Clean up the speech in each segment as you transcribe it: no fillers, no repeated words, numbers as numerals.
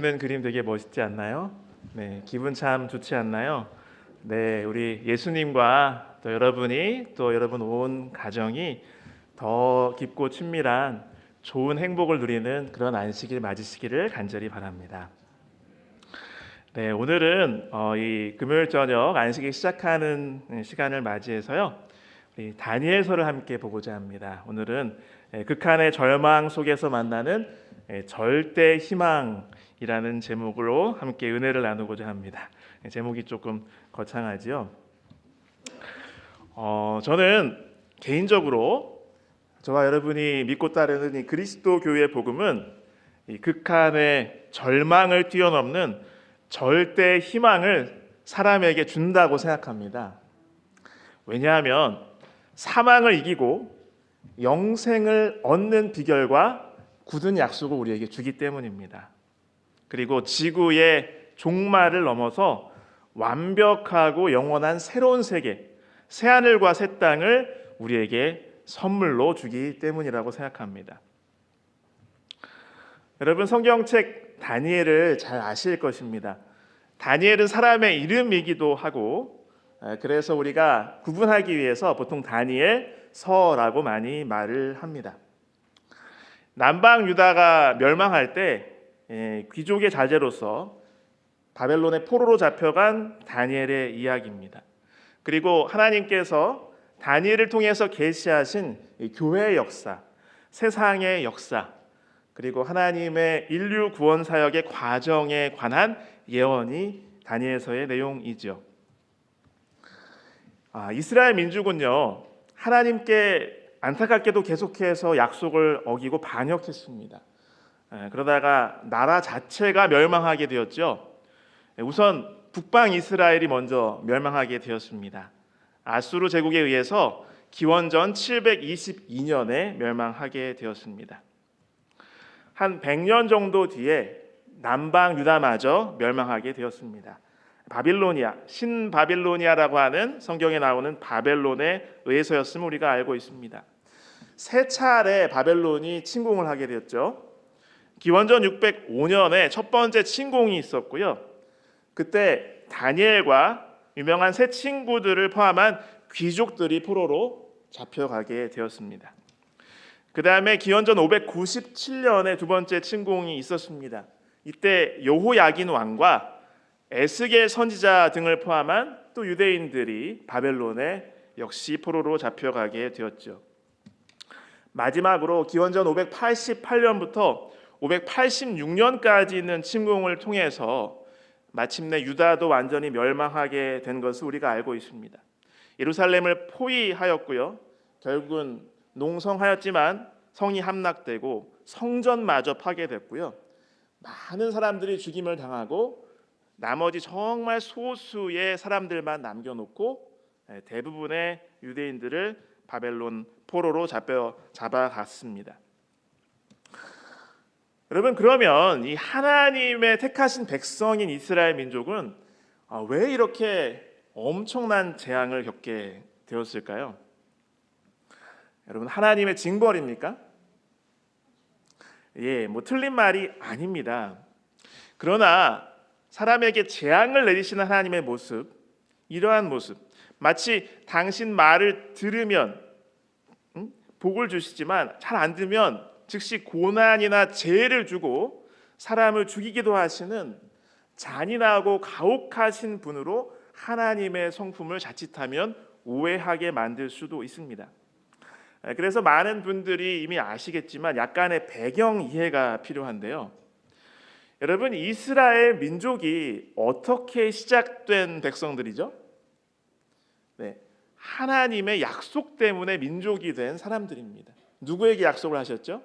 는 그림 되게 멋있지 않나요? 네, 기분 참 좋지 않나요? 네, 우리 예수님과 또 여러분이 또 여러분 온 가정이 더 깊고 친밀한 좋은 행복을 누리는 그런 안식일 맞으시기를 간절히 바랍니다. 네, 오늘은 이 금요일 저녁 안식일 시작하는 시간을 맞이해서요, 우리 다니엘서를 함께 보고자 합니다. 오늘은 극한의 절망 속에서 만나는 절대 희망이라는 제목으로 함께 은혜를 나누고자 합니다. 제목이 조금 거창하지요. 저는 개인적으로 저와 여러분이 믿고 따르는 이 그리스도 교회의 복음은 이 극한의 절망을 뛰어넘는 절대 희망을 사람에게 준다고 생각합니다. 왜냐하면 사망을 이기고 영생을 얻는 비결과 굳은 약속을 우리에게 주기 때문입니다. 그리고 지구의 종말을 넘어서 완벽하고 영원한 새로운 세계, 새하늘과 새 땅을 우리에게 선물로 주기 때문이라고 생각합니다. 여러분, 성경책 다니엘을 잘 아실 것입니다. 다니엘은 사람의 이름이기도 하고, 그래서 우리가 구분하기 위해서 보통 다니엘서라고 많이 말을 합니다. 남방 유다가 멸망할 때 귀족의 자제로서 바벨론의 포로로 잡혀간 다니엘의 이야기입니다. 그리고 하나님께서 다니엘을 통해서 계시하신 교회의 역사, 세상의 역사, 그리고 하나님의 인류 구원 사역의 과정에 관한 예언이 다니엘서의 내용이죠. 이스라엘 민족은요, 하나님께 안타깝게도 계속해서 약속을 어기고 반역했습니다. 그러다가 나라 자체가 멸망하게 되었죠. 우선 북방 이스라엘이 먼저 멸망하게 되었습니다. 아수르 제국에 의해서 기원전 722년에 멸망하게 되었습니다. 한 100년 정도 뒤에 남방 유다마저 멸망하게 되었습니다. 바빌로니아, 신바빌로니아라고 하는 성경에 나오는 바벨론에 의해서였음을 우리가 알고 있습니다. 세 차례 바벨론이 침공을 하게 되었죠. 기원전 605년에 첫 번째 침공이 있었고요. 그때 다니엘과 유명한 세 친구들을 포함한 귀족들이 포로로 잡혀가게 되었습니다. 그 다음에 기원전 597년에 두 번째 침공이 있었습니다. 이때 여호야긴 왕과 에스겔 선지자 등을 포함한 또 유대인들이 바벨론에 역시 포로로 잡혀가게 되었죠. 마지막으로 기원전 588년부터 586년까지 있는 침공을 통해서 마침내 유다도 완전히 멸망하게 된 것을 우리가 알고 있습니다. 예루살렘을 포위하였고요. 결국은 농성하였지만 성이 함락되고 성전마저 파괴됐고요. 많은 사람들이 죽임을 당하고 나머지 정말 소수의 사람들만 남겨놓고 대부분의 유대인들을 바벨론 포로로 잡아갔습니다. 여러분, 그러면 이 하나님의 택하신 백성인 이스라엘 민족은 왜 이렇게 엄청난 재앙을 겪게 되었을까요? 여러분, 하나님의 징벌입니까? 틀린 말이 아닙니다. 그러나 사람에게 재앙을 내리시는 하나님의 모습, 이러한 모습, 마치 당신 말을 들으면 복을 주시지만 잘 안 들으면 즉시 고난이나 재해를 주고 사람을 죽이기도 하시는 잔인하고 가혹하신 분으로 하나님의 성품을 자칫하면 오해하게 만들 수도 있습니다. 그래서 많은 분들이 이미 아시겠지만 약간의 배경 이해가 필요한데요. 여러분, 이스라엘 민족이 어떻게 시작된 백성들이죠? 하나님의 약속 때문에 민족이 된 사람들입니다. 누구에게 약속을 하셨죠?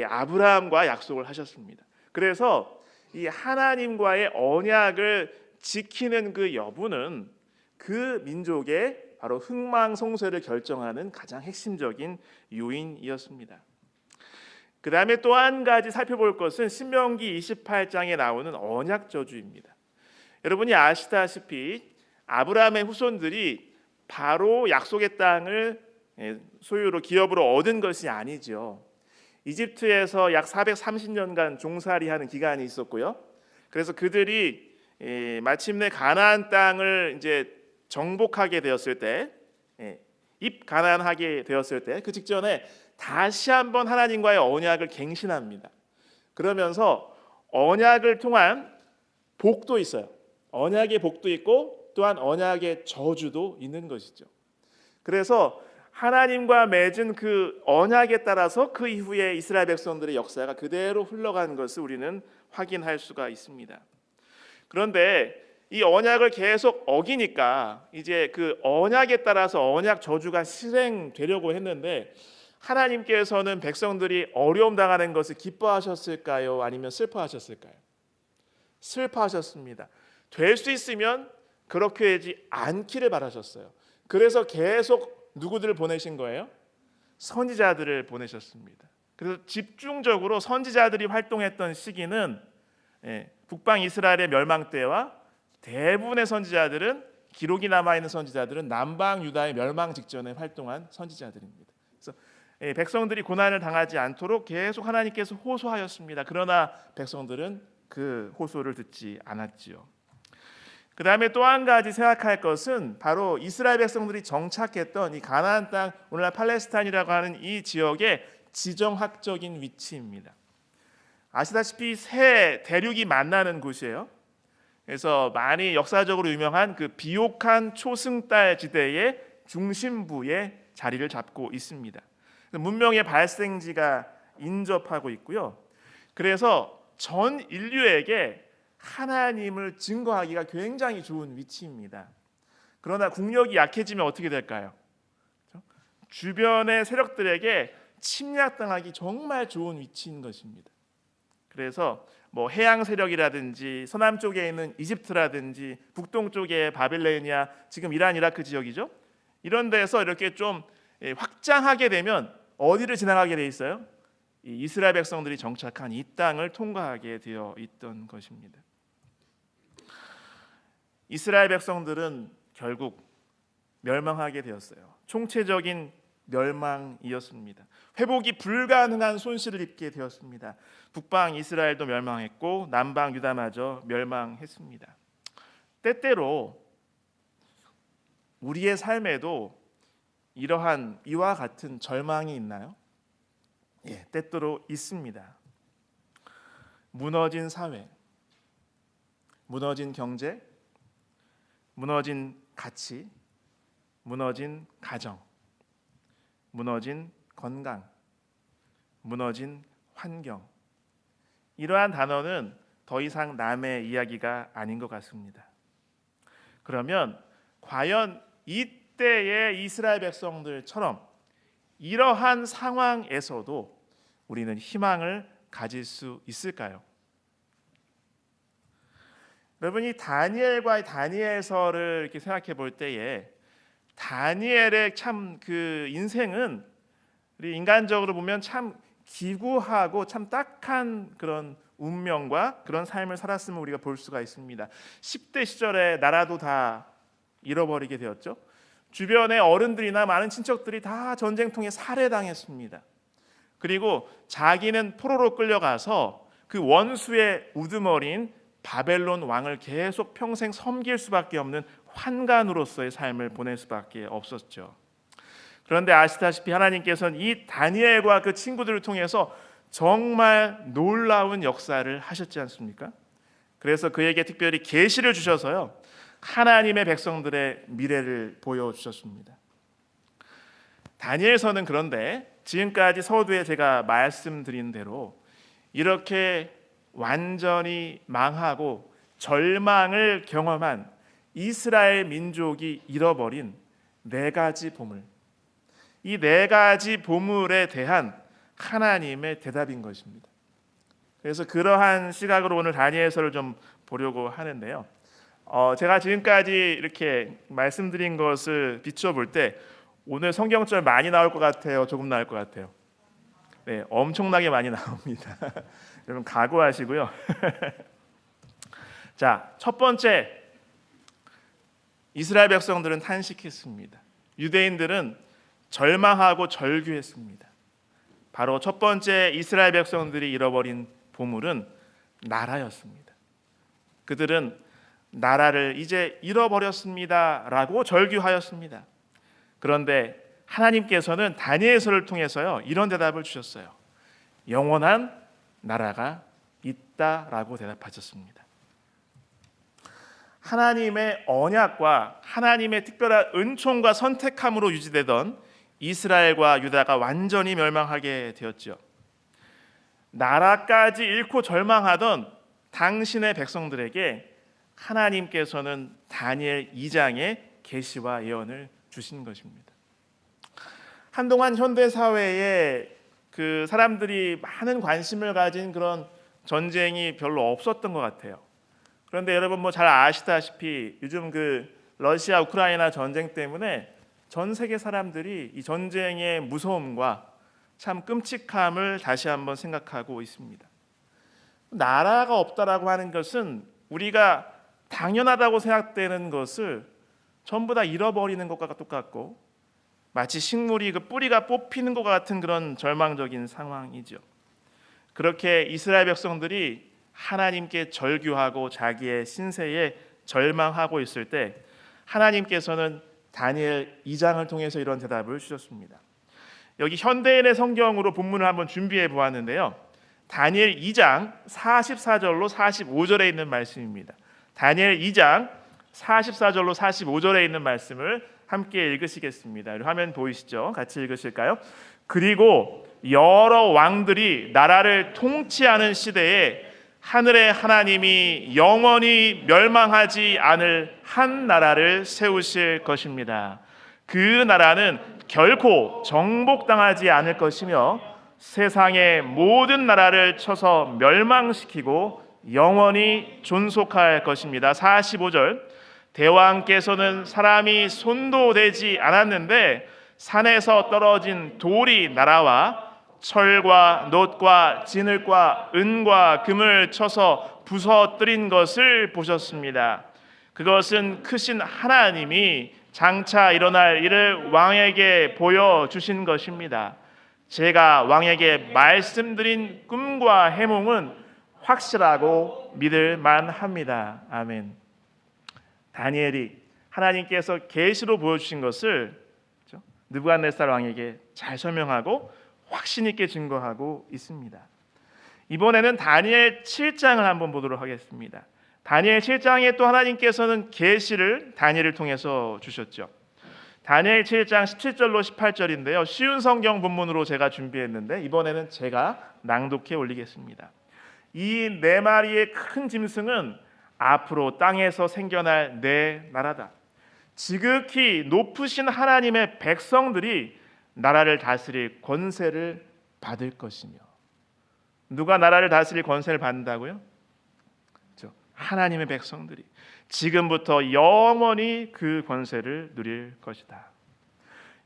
아브라함과 약속을 하셨습니다. 그래서 이 하나님과의 언약을 지키는 그 여부는 그 민족의 바로 흥망성쇠를 결정하는 가장 핵심적인 요인이었습니다. 그 다음에 또 한 가지 살펴볼 것은 신명기 28장에 나오는 언약 저주입니다. 여러분이 아시다시피 아브라함의 후손들이 바로 약속의 땅을 소유로 기업으로 얻은 것이 아니죠. 이집트에서 약 430년간 종살이하는 기간이 있었고요. 그래서 그들이 마침내 가나안 땅을 이제 정복하게 되었을 때, 입가나안하게 되었을 때, 그 직전에 다시 한번 하나님과의 언약을 갱신합니다. 그러면서 언약을 통한 복도 있어요. 언약의 복도 있고 또한 언약의 저주도 있는 것이죠. 그래서 하나님과 맺은 그 언약에 따라서 그 이후에 이스라엘 백성들의 역사가 그대로 흘러가는 것을 우리는 확인할 수가 있습니다. 그런데 이 언약을 계속 어기니까 이제 그 언약에 따라서 언약 저주가 실행되려고 했는데, 하나님께서는 백성들이 어려움 당하는 것을 기뻐하셨을까요? 아니면 슬퍼하셨을까요? 슬퍼하셨습니다. 될 수 있으면 그렇게 되지 않기를 바라셨어요. 그래서 계속 누구들을 보내신 거예요? 선지자들을 보내셨습니다. 그래서 집중적으로 선지자들이 활동했던 시기는 북방 이스라엘의 멸망 때와 대부분의 선지자들은, 기록이 남아있는 선지자들은 남방 유다의 멸망 직전에 활동한 선지자들입니다. 그래서 백성들이 고난을 당하지 않도록 계속 하나님께서 호소하였습니다. 그러나 백성들은 그 호소를 듣지 않았지요. 그 다음에 또 한 가지 생각할 것은 바로 이스라엘 백성들이 정착했던 이 가나안 땅, 오늘날 팔레스타인이라고 하는 이 지역의 지정학적인 위치입니다. 아시다시피 세 대륙이 만나는 곳이에요. 그래서 많이 역사적으로 유명한 그 비옥한 초승달 지대의 중심부에 자리를 잡고 있습니다. 문명의 발생지가 인접하고 있고요. 그래서 전 인류에게 하나님을 증거하기가 굉장히 좋은 위치입니다. 그러나 국력이 약해지면 어떻게 될까요? 주변의 세력들에게 침략당하기 정말 좋은 위치인 것입니다. 그래서 뭐 해양 세력이라든지 서남 쪽에 있는 이집트라든지 북동쪽의 바빌로니아, 지금 이란 이라크 지역이죠. 이런 데서 이렇게 좀 확장하게 되면 어디를 지나가게 돼 있어요? 이 이스라엘 백성들이 정착한 이 땅을 통과하게 되어 있던 것입니다. 이스라엘 백성들은 결국 멸망하게 되었어요. 총체적인 멸망이었습니다. 회복이 불가능한 손실을 입게 되었습니다. 북방 이스라엘도 멸망했고 남방 유다마저 멸망했습니다. 때때로 우리의 삶에도 이러한 이와 같은 절망이 있나요? 때때로 있습니다. 무너진 사회, 무너진 경제, 무너진 가치, 무너진 가정, 무너진 건강, 무너진 환경. 이러한 단어는 더 이상 남의 이야기가 아닌 것 같습니다. 그러면 과연 이때의 이스라엘 백성들처럼 이러한 상황에서도 우리는 희망을 가질 수 있을까요? 여러분이 다니엘과의 다니엘서를 이렇게 생각해 볼 때에 다니엘의 참 그 인생은 우리 인간적으로 보면 참 기구하고 참 딱한 그런 운명과 그런 삶을 살았음을 우리가 볼 수가 있습니다. 10대 시절에 나라도 다 잃어버리게 되었죠. 주변의 어른들이나 많은 친척들이 다 전쟁통에 살해당했습니다. 그리고 자기는 포로로 끌려가서 그 원수의 우두머리인 바벨론 왕을 계속 평생 섬길 수밖에 없는 환관으로서의 삶을 보낼 수밖에 없었죠. 그런데 아시다시피 하나님께서는 이 다니엘과 그 친구들을 통해서 정말 놀라운 역사를 하셨지 않습니까? 그래서 그에게 특별히 계시를 주셔서요, 하나님의 백성들의 미래를 보여주셨습니다. 다니엘서는 그런데 지금까지 서두에 제가 말씀드린 대로 이렇게 완전히 망하고 절망을 경험한 이스라엘 민족이 잃어버린 네 가지 보물, 이 네 가지 보물에 대한 하나님의 대답인 것입니다. 그래서 그러한 시각으로 오늘 다니엘서를 좀 보려고 하는데요. 제가 지금까지 이렇게 말씀드린 것을 비춰볼 때 오늘 성경절 많이 나올 것 같아요? 조금 나올 것 같아요? 네, 엄청나게 많이 나옵니다. 여러분 각오하시고요. 자, 첫 번째, 이스라엘 백성들은 탄식했습니다. 유대인들은 절망하고 절규했습니다. 바로 첫 번째 이스라엘 백성들이 잃어버린 보물은 나라였습니다. 그들은 나라를 이제 잃어버렸습니다라고 절규하였습니다. 그런데 하나님께서는 다니엘서를 통해서요 이런 대답을 주셨어요. 영원한 나라가 있다라고 대답하셨습니다. 하나님의 언약과 하나님의 특별한 은총과 선택함으로 유지되던 이스라엘과 유다가 완전히 멸망하게 되었죠. 나라까지 잃고 절망하던 당신의 백성들에게 하나님께서는 다니엘 2장의 계시와 예언을 주신 것입니다. 한동안 현대 사회에 그 사람들이 많은 관심을 가진 그런 전쟁이 별로 없었던 것 같아요. 그런데 여러분 뭐 잘 아시다시피 요즘 그 러시아 우크라이나 전쟁 때문에 전 세계 사람들이 이 전쟁의 무서움과 참 끔찍함을 다시 한번 생각하고 있습니다. 나라가 없다라고 하는 것은 우리가 당연하다고 생각되는 것을 전부 다 잃어버리는 것과 똑같고 마치 식물이 그 뿌리가 뽑히는 것 같은 그런 절망적인 상황이죠. 그렇게 이스라엘 백성들이 하나님께 절규하고 자기의 신세에 절망하고 있을 때 하나님께서는 다니엘 2장을 통해서 이런 대답을 주셨습니다. 여기 현대인의 성경으로 본문을 한번 준비해 보았는데요. 다니엘 2장 44절로 45절에 있는 말씀입니다. 다니엘 2장 44절로 45절에 있는 말씀을 함께 읽으시겠습니다. 화면 보이시죠? 같이 읽으실까요? 그리고 여러 왕들이 나라를 통치하는 시대에 하늘의 하나님이 영원히 멸망하지 않을 한 나라를 세우실 것입니다. 그 나라는 결코 정복당하지 않을 것이며 세상의 모든 나라를 쳐서 멸망시키고 영원히 존속할 것입니다. 45절 대왕께서는 사람이 손도 대지 않았는데 산에서 떨어진 돌이 날아와 철과 놋과 진흙과 은과 금을 쳐서 부서뜨린 것을 보셨습니다. 그것은 크신 하나님이 장차 일어날 일을 왕에게 보여주신 것입니다. 제가 왕에게 말씀드린 꿈과 해몽은 확실하고 믿을 만합니다. 아멘. 다니엘이 하나님께서 계시로 보여주신 것을 느부갓네살 왕에게 잘 설명하고 확신 있게 증거하고 있습니다. 이번에는 다니엘 7장을 한번 보도록 하겠습니다. 다니엘 7장에 또 하나님께서는 계시를 다니엘을 통해서 주셨죠. 다니엘 7장 17절로 18절인데요. 쉬운 성경 본문으로 제가 준비했는데 이번에는 제가 낭독해 올리겠습니다. 이 네 마리의 큰 짐승은 앞으로 땅에서 생겨날 내 나라다. 지극히 높으신 하나님의 백성들이 나라를 다스릴 권세를 받을 것이며, 누가 나라를 다스릴 권세를 받는다고요? 그렇죠. 하나님의 백성들이 지금부터 영원히 그 권세를 누릴 것이다.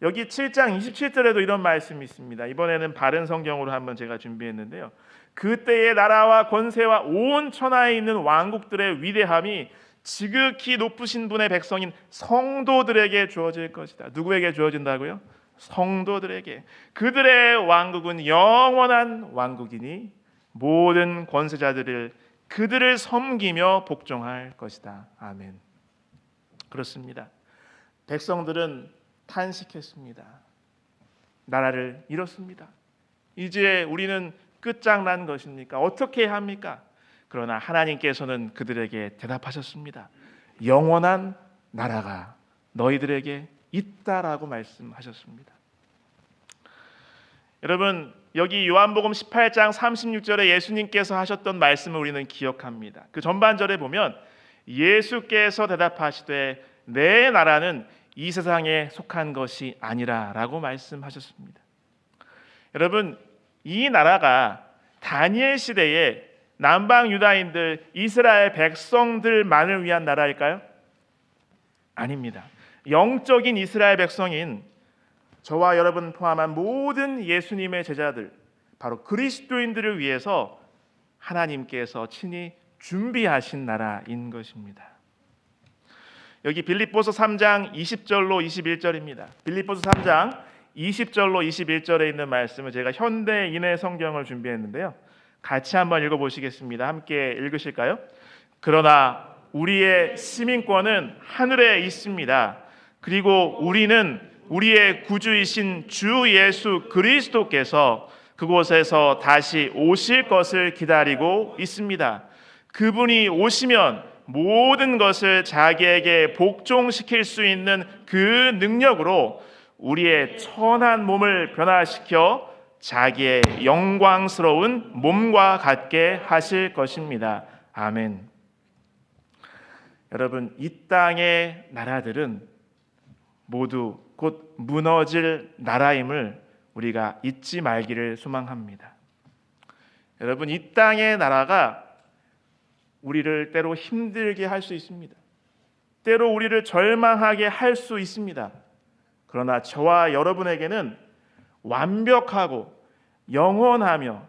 여기 7장 27절에도 이런 말씀이 있습니다. 이번에는 바른 성경으로 한번 제가 준비했는데요. 그때의 나라와 권세와 온 천하에 있는 왕국들의 위대함이 지극히 높으신 분의 백성인 성도들에게 주어질 것이다. 누구에게 주어진다고요? 성도들에게. 그들의 왕국은 영원한 왕국이니 모든 권세자들을 그들을 섬기며 복종할 것이다. 아멘. 그렇습니다. 백성들은 탄식했습니다. 나라를 잃었습니다. 이제 우리는 끝장난 것입니까? 어떻게 해야 합니까? 그러나 하나님께서는 그들에게 대답하셨습니다. 영원한 나라가 너희들에게 있다라고 말씀하셨습니다. 여러분, 여기 요한복음 18장 36절에 예수님께서 하셨던 말씀을 우리는 기억합니다. 그 전반절에 보면 예수께서 대답하시되 내 나라는 이 세상에 속한 것이 아니라라고 말씀하셨습니다. 여러분, 이 나라가 다니엘 시대에 남방 유다인들 이스라엘 백성들만을 위한 나라일까요? 아닙니다. 영적인 이스라엘 백성인 저와 여러분 포함한 모든 예수님의 제자들, 바로 그리스도인들을 위해서 하나님께서 친히 준비하신 나라인 것입니다. 여기 빌립보서 3장 20절로 21절입니다. 빌립보서 3장 20절로 21절에 있는 말씀을 제가 현대인의 성경을 준비했는데요. 같이 한번 읽어보시겠습니다. 함께 읽으실까요? 그러나 우리의 시민권은 하늘에 있습니다. 그리고 우리는 우리의 구주이신 주 예수 그리스도께서 그곳에서 다시 오실 것을 기다리고 있습니다. 그분이 오시면 모든 것을 자기에게 복종시킬 수 있는 그 능력으로 우리의 천한 몸을 변화시켜 자기의 영광스러운 몸과 같게 하실 것입니다. 아멘. 여러분, 이 땅의 나라들은 모두 곧 무너질 나라임을 우리가 잊지 말기를 소망합니다. 여러분, 이 땅의 나라가 우리를 때로 힘들게 할 수 있습니다. 때로 우리를 절망하게 할 수 있습니다. 그러나 저와 여러분에게는 완벽하고 영원하며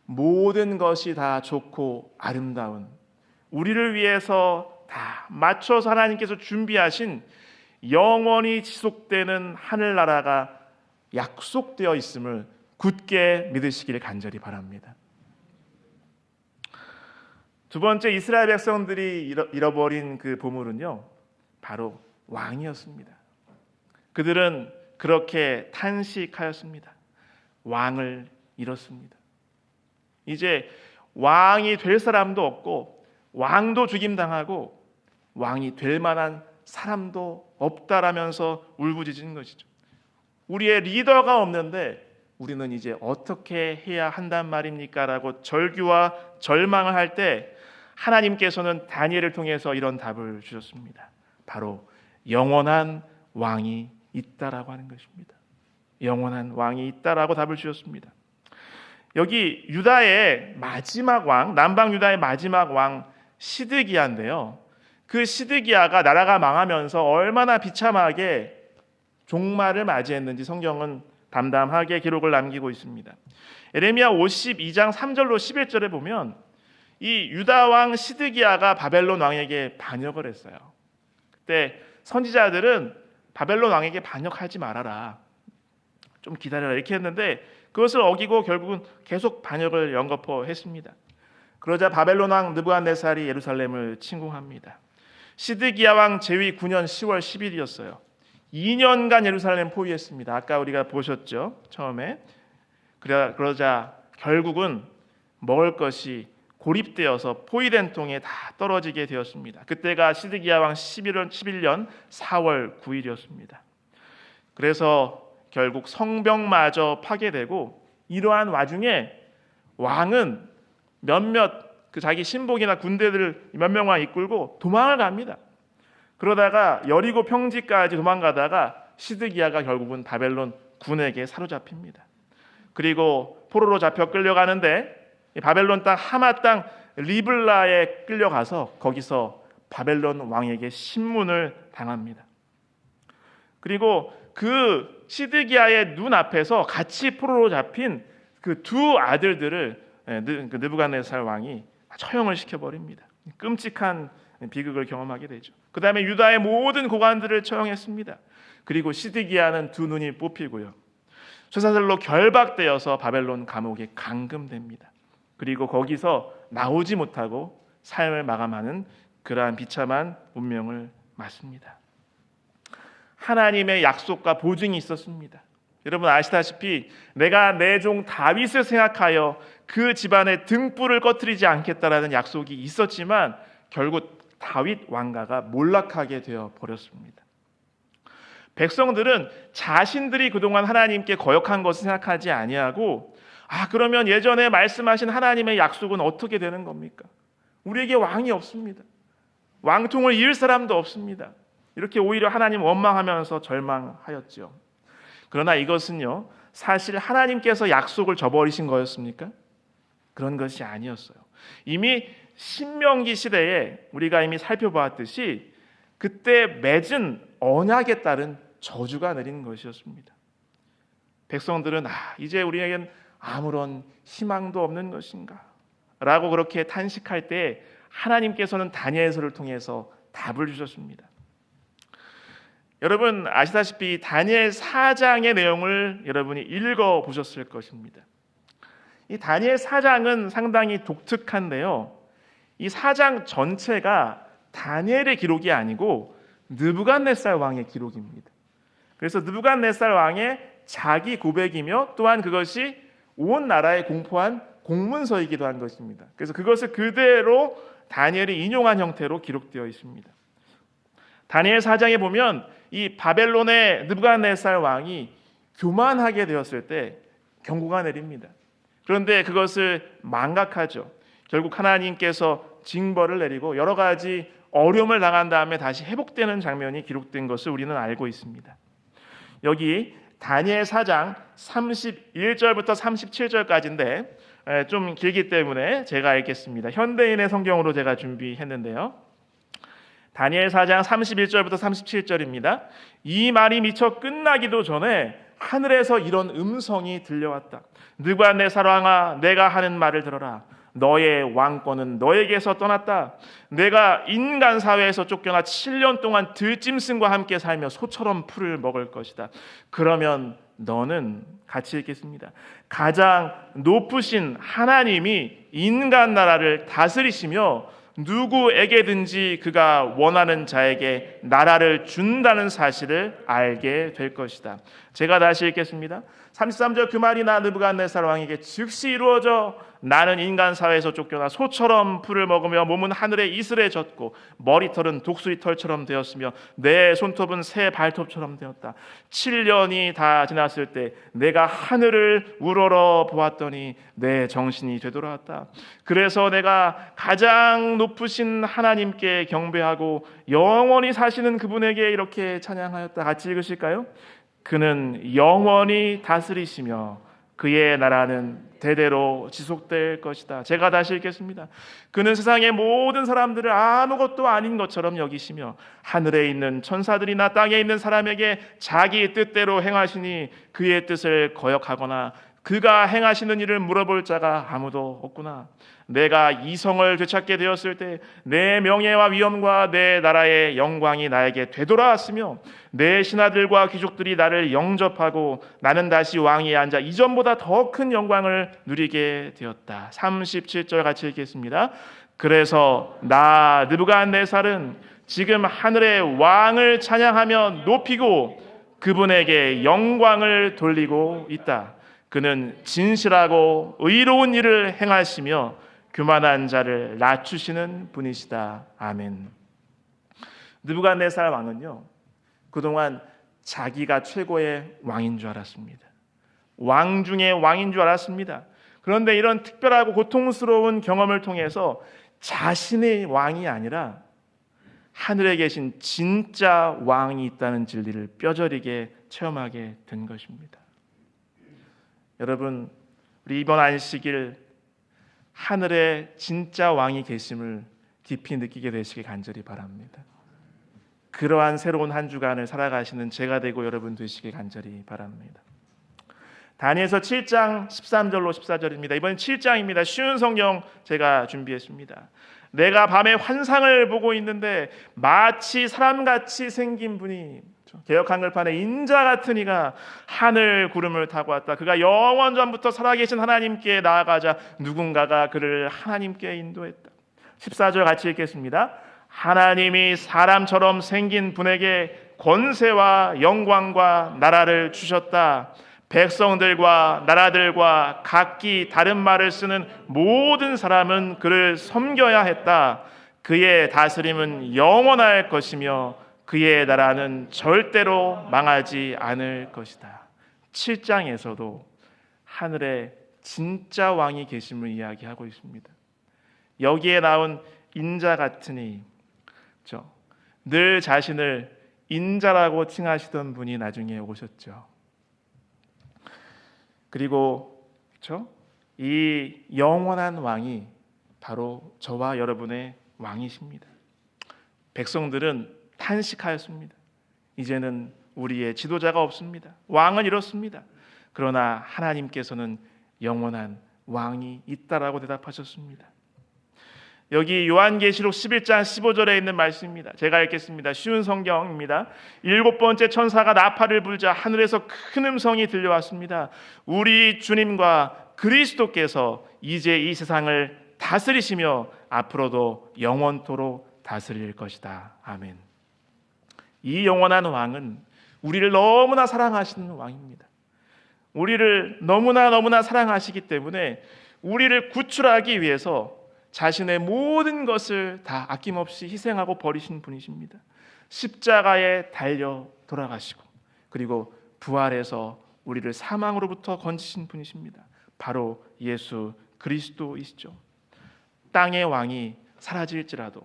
모든 것이 다 좋고 아름다운, 우리를 위해서 다 맞춰서 하나님께서 준비하신 영원히 지속되는 하늘나라가 약속되어 있음을 굳게 믿으시길 간절히 바랍니다. 두 번째, 이스라엘 백성들이 잃어버린 그 보물은요, 바로 왕이었습니다. 그들은 그렇게 탄식하였습니다. 왕을 잃었습니다. 이제 왕이 될 사람도 없고 왕도 죽임당하고 왕이 될 만한 사람도 없다라면서 울부짖은 것이죠. 우리의 리더가 없는데 우리는 이제 어떻게 해야 한단 말입니까? 라고 절규와 절망을 할 때 하나님께서는 다니엘을 통해서 이런 답을 주셨습니다. 바로 영원한 왕이 있다라고 하는 것입니다. 영원한 왕이 있다라고 답을 주셨습니다. 여기 유다의 마지막 왕, 남방 유다의 마지막 왕 시드기야인데요. 그 시드기야가 나라가 망하면서 얼마나 비참하게 종말을 맞이했는지 성경은 담담하게 기록을 남기고 있습니다. 예레미야 52장 3절로 11절에 보면 이 유다 왕 시드기야가 바벨론 왕에게 반역을 했어요. 그때 선지자들은 바벨론 왕에게 반역하지 말아라, 좀 기다려라 이렇게 했는데 그것을 어기고 결국은 계속 반역을 연거푸했습니다. 그러자 바벨론 왕 느부갓네살이 예루살렘을 침공합니다. 시드기야 왕 제위 9년 10월 10일이었어요. 2년간 예루살렘 포위했습니다. 아까 우리가 보셨죠, 처음에. 그러자 결국은 먹을 것이 고립되어서 포위된 통에 다 떨어지게 되었습니다. 그때가 시드기야 왕 11년 4월 9일이었습니다. 그래서 결국 성벽마저 파괴되고, 이러한 와중에 왕은 몇몇 자기 신복이나 군대들을 몇 명만 이끌고 도망을 갑니다. 그러다가 여리고 평지까지 도망가다가 시드기야가 결국은 바벨론 군에게 사로잡힙니다. 그리고 포로로 잡혀 끌려가는데 바벨론 땅 하마 땅 리블라에 끌려가서 거기서 바벨론 왕에게 신문을 당합니다. 그리고 그 시드기야의 눈앞에서 같이 포로로 잡힌 그 두 아들들을 느부갓네살 왕이 처형을 시켜버립니다. 끔찍한 비극을 경험하게 되죠. 그 다음에 유다의 모든 고관들을 처형했습니다. 그리고 시드기야는 두 눈이 뽑히고요, 쇠사슬로 결박되어서 바벨론 감옥에 감금됩니다. 그리고 거기서 나오지 못하고 삶을 마감하는 그러한 비참한 운명을 맞습니다. 하나님의 약속과 보증이 있었습니다. 여러분 아시다시피 내가 내 종 다윗을 생각하여 그 집안의 등불을 꺼트리지 않겠다라는 약속이 있었지만 결국 다윗 왕가가 몰락하게 되어 버렸습니다. 백성들은 자신들이 그동안 하나님께 거역한 것을 생각하지 아니하고, 그러면 예전에 말씀하신 하나님의 약속은 어떻게 되는 겁니까? 우리에게 왕이 없습니다. 왕통을 이을 사람도 없습니다. 이렇게 오히려 하나님 원망하면서 절망하였죠. 그러나 이것은요, 사실 하나님께서 약속을 저버리신 거였습니까? 그런 것이 아니었어요. 이미 신명기 시대에 우리가 이미 살펴보았듯이 그때 맺은 언약에 따른 저주가 내린 것이었습니다. 백성들은 이제 우리에겐 아무런 희망도 없는 것인가 라고 그렇게 탄식할 때 하나님께서는 다니엘서를 통해서 답을 주셨습니다. 여러분 아시다시피 다니엘 4장의 내용을 여러분이 읽어 보셨을 것입니다. 이 다니엘 4장은 상당히 독특한데요. 이 4장 전체가 다니엘의 기록이 아니고 느부갓네살 왕의 기록입니다. 그래서 느부갓네살 왕의 자기 고백이며 또한 그것이 온 나라에 공포한 공문서이기도 한 것입니다. 그래서 그것을 그대로 다니엘이 인용한 형태로 기록되어 있습니다. 다니엘 4장에 보면 이 바벨론의 느부갓네살 왕이 교만하게 되었을 때 경고가 내립니다. 그런데 그것을 망각하죠. 결국 하나님께서 징벌을 내리고 여러 가지 어려움을 당한 다음에 다시 회복되는 장면이 기록된 것을 우리는 알고 있습니다. 여기 다니엘 4장 31절부터 37절까지인데 좀 길기 때문에 제가 읽겠습니다. 현대인의 성경으로 제가 준비했는데요. 다니엘 4장 31절부터 37절입니다. 이 말이 미처 끝나기도 전에 하늘에서 이런 음성이 들려왔다. 느부갓네살 왕아, 내가 하는 말을 들어라. 너의 왕권은 너에게서 떠났다. 내가 인간 사회에서 쫓겨나 7년 동안 들짐승과 함께 살며 소처럼 풀을 먹을 것이다. 그러면 너는 같이 읽겠습니다. 가장 높으신 하나님이 인간 나라를 다스리시며 누구에게든지 그가 원하는 자에게 나라를 준다는 사실을 알게 될 것이다. 제가 다시 읽겠습니다. 33절 그 말이 나 느부갓네살 왕에게 즉시 이루어져 나는 인간 사회에서 쫓겨나 소처럼 풀을 먹으며 몸은 하늘의 이슬에 젖고 머리털은 독수리 털처럼 되었으며 내 손톱은 새 발톱처럼 되었다. 7년이 다 지났을 때 내가 하늘을 우러러 보았더니 내 정신이 되돌아왔다. 그래서 내가 가장 높으신 하나님께 경배하고 영원히 사시는 그분에게 이렇게 찬양하였다. 같이 읽으실까요? 그는 영원히 다스리시며 그의 나라는 대대로 지속될 것이다. 제가 다시 읽겠습니다. 그는 세상의 모든 사람들을 아무것도 아닌 것처럼 여기시며 하늘에 있는 천사들이나 땅에 있는 사람에게 자기 뜻대로 행하시니 그의 뜻을 거역하거나 그가 행하시는 일을 물어볼 자가 아무도 없구나. 내가 이성을 되찾게 되었을 때 내 명예와 위엄과 내 나라의 영광이 나에게 되돌아왔으며 내 신하들과 귀족들이 나를 영접하고 나는 다시 왕위에 앉아 이전보다 더 큰 영광을 누리게 되었다. 37절 같이 읽겠습니다. 그래서 나 느부갓네살은 지금 하늘의 왕을 찬양하며 높이고 그분에게 영광을 돌리고 있다. 그는 진실하고 의로운 일을 행하시며 교만한 자를 낮추시는 분이시다. 아멘. 느부갓네살 왕은요, 그동안 자기가 최고의 왕인 줄 알았습니다. 왕 중에 왕인 줄 알았습니다. 그런데 이런 특별하고 고통스러운 경험을 통해서 자신의 왕이 아니라 하늘에 계신 진짜 왕이 있다는 진리를 뼈저리게 체험하게 된 것입니다. 여러분, 우리 이번 안식일 하늘에 진짜 왕이 계심을 깊이 느끼게 되시길 간절히 바랍니다. 그러한 새로운 한 주간을 살아가시는 제가 되고 여러분 되시길 간절히 바랍니다. 다니엘서 7장 13절로 14절입니다. 이번엔 7장입니다. 쉬운 성경 제가 준비했습니다. 내가 밤에 환상을 보고 있는데 마치 사람같이 생긴 분이, 개역 한글판에 인자 같은 이가 하늘 구름을 타고 왔다. 그가 영원 전부터 살아계신 하나님께 나아가자 누군가가 그를 하나님께 인도했다. 14절 같이 읽겠습니다. 하나님이 사람처럼 생긴 분에게 권세와 영광과 나라를 주셨다. 백성들과 나라들과 각기 다른 말을 쓰는 모든 사람은 그를 섬겨야 했다. 그의 다스림은 영원할 것이며 그의 나라는 절대로 망하지 않을 것이다. 7장에서도 하늘에 진짜 왕이 계심을 이야기하고 있습니다. 여기에 나온 인자 같으니, 늘 자신을 인자라고 칭하시던 분이 나중에 오셨죠. 그리고 이 영원한 왕이 바로 저와 여러분의 왕이십니다. 백성들은 탄식하였습니다. 이제는 우리의 지도자가 없습니다. 왕은 이렇습니다. 그러나 하나님께서는 영원한 왕이 있다라고 대답하셨습니다. 여기 요한계시록 11장 15절에 있는 말씀입니다. 제가 읽겠습니다. 쉬운 성경입니다. 7번째 천사가 나팔을 불자 하늘에서 큰 음성이 들려왔습니다. 우리 주님과 그리스도께서 이제 이 세상을 다스리시며 앞으로도 영원토록 다스릴 것이다. 아멘. 이 영원한 왕은 우리를 너무나 사랑하시는 왕입니다. 우리를 너무나 사랑하시기 때문에 우리를 구출하기 위해서 자신의 모든 것을 다 아낌없이 희생하고 버리신 분이십니다. 십자가에 달려 돌아가시고 그리고 부활해서 우리를 사망으로부터 건지신 분이십니다. 바로 예수 그리스도이시죠. 땅의 왕이 사라질지라도,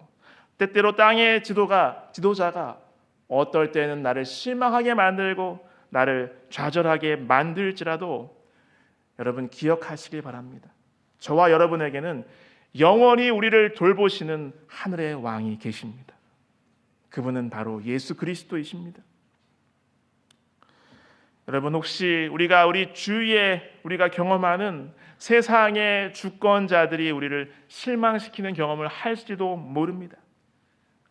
때때로 땅의 지도자가 어떨 때는 나를 실망하게 만들고 나를 좌절하게 만들지라도 여러분 기억하시길 바랍니다. 저와 여러분에게는 영원히 우리를 돌보시는 하늘의 왕이 계십니다. 그분은 바로 예수 그리스도이십니다. 여러분, 혹시 우리 주위에 우리가 경험하는 세상의 주권자들이 우리를 실망시키는 경험을 할지도 모릅니다.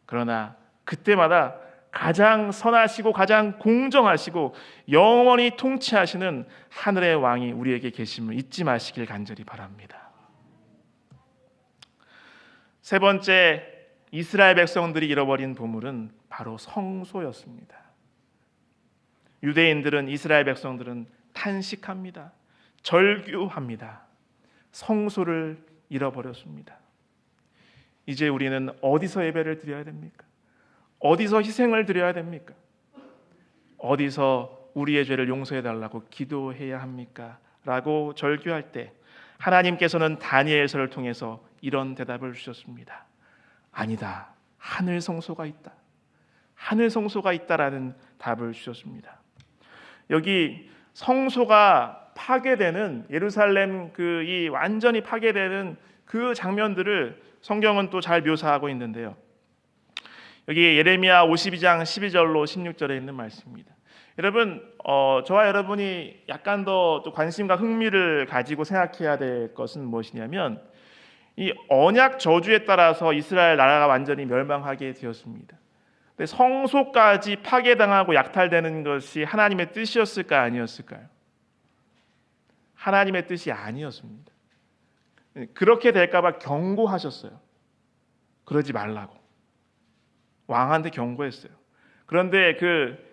그러나 그때마다 가장 선하시고 가장 공정하시고 영원히 통치하시는 하늘의 왕이 우리에게 계심을 잊지 마시길 간절히 바랍니다. 세 번째, 이스라엘 백성들이 잃어버린 보물은 바로 성소였습니다. 유대인들은, 이스라엘 백성들은 탄식합니다. 절규합니다. 성소를 잃어버렸습니다. 이제 우리는 어디서 예배를 드려야 됩니까? 어디서 희생을 드려야 됩니까? 어디서 우리의 죄를 용서해 달라고 기도해야 합니까? 라고 절규할 때 하나님께서는 다니엘서를 통해서 이런 대답을 주셨습니다. 아니다. 하늘 성소가 있다. 하늘 성소가 있다라는 답을 주셨습니다. 여기 성소가 파괴되는, 예루살렘 이 완전히 파괴되는 그 장면들을 성경은 또 잘 묘사하고 있는데요. 여기 예레미야 52장 12절로 16절에 있는 말씀입니다. 여러분, 저와 여러분이 약간 더 관심과 흥미를 가지고 생각해야 될 것은 무엇이냐면, 이 언약 저주에 따라서 이스라엘 나라가 완전히 멸망하게 되었습니다. 근데 성소까지 파괴당하고 약탈되는 것이 하나님의 뜻이었을까, 아니었을까요? 하나님의 뜻이 아니었습니다. 그렇게 될까봐 경고하셨어요. 그러지 말라고. 왕한테 경고했어요. 그런데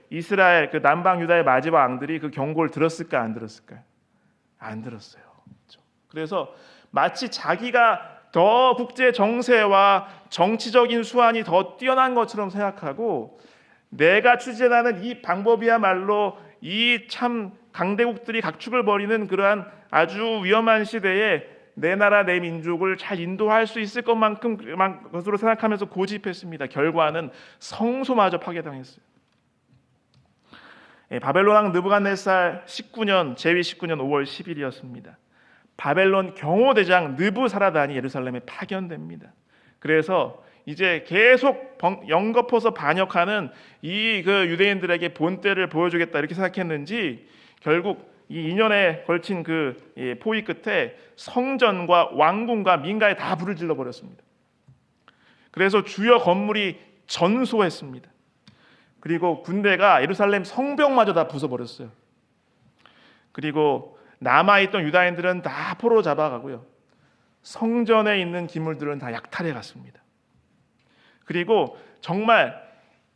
이스라엘 남방 유다의 마지막 왕들이 그 경고를 들었을까, 안 들었을까요? 안 들었어요. 그래서 마치 자기가 더 국제 정세와 정치적인 수완이 더 뛰어난 것처럼 생각하고, 내가 추진하는 이 방법이야말로 이 참 강대국들이 각축을 벌이는 그러한 아주 위험한 시대에 내 나라 내 민족을 잘 인도할 수 있을 것으로 생각하면서 고집했습니다. 결과는 성소마저 파괴당했어요. 바벨론 왕 느부갓네살 19년 제위 19년 5월 10일이었습니다. 바벨론 경호대장 느부사라단이 예루살렘에 파견됩니다. 그래서 이제 계속 연거푸서 반역하는 이 유대인들에게 본때를 보여주겠다 이렇게 생각했는지, 결국 이 2년에 걸친 포위 끝에 성전과 왕궁과 민가에 다 불을 질러 버렸습니다. 그래서 주요 건물이 전소했습니다. 그리고 군대가 예루살렘 성벽마저 다 부숴버렸어요. 그리고 남아있던 유다인들은 다 포로 잡아가고요. 성전에 있는 기물들은 다 약탈해 갔습니다. 그리고 정말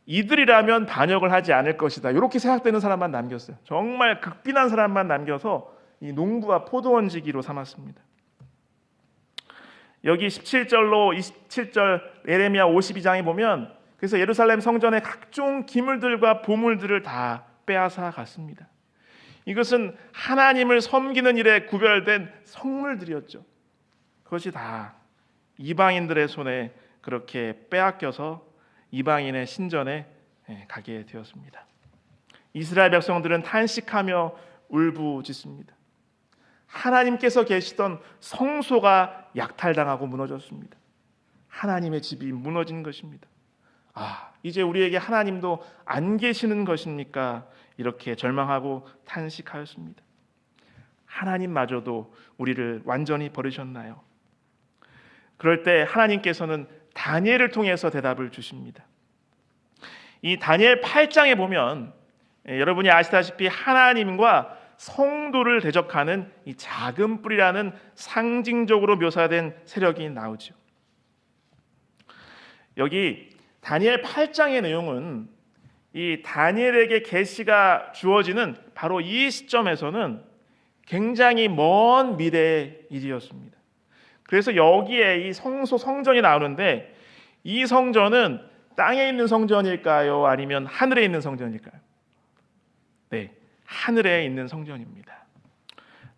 이들이라면 반역을 하지 않을 것이다, 이렇게 생각되는 사람만 남겼어요. 정말 극빈한 사람만 남겨서 이 농부와 포도원지기로 삼았습니다. 여기 17절로 27절 예레미야 52장에 보면, 그래서 예루살렘 성전의 각종 기물들과 보물들을 다 빼앗아 갔습니다. 이것은 하나님을 섬기는 일에 구별된 성물들이었죠. 그것이 다 이방인들의 손에 그렇게 빼앗겨서 이방인의 신전에 가게 되었습니다. 이스라엘 백성들은 탄식하며 울부짖습니다. 하나님께서 계시던 성소가 약탈당하고 무너졌습니다. 하나님의 집이 무너진 것입니다. 이제 우리에게 하나님도 안 계시는 것입니까? 이렇게 절망하고 그럴 때 하나님께서는 다니엘을 통해서 대답을 주십니다. 이 다니엘 8장에 보면 여러분이 아시다시피 하나님과 성도를 대적하는 이 작은 뿔이라는 상징적으로 묘사된 세력이 나오죠. 여기 다니엘 8장의 내용은 이 다니엘에게 계시가 주어지는 바로 이 시점에서는 굉장히 먼 미래의 일이었습니다. 그래서 여기에 이 성전이 나오는데 이 성전은 땅에 있는 성전일까요? 아니면 하늘에 있는 성전일까요? 네, 하늘에 있는 성전입니다.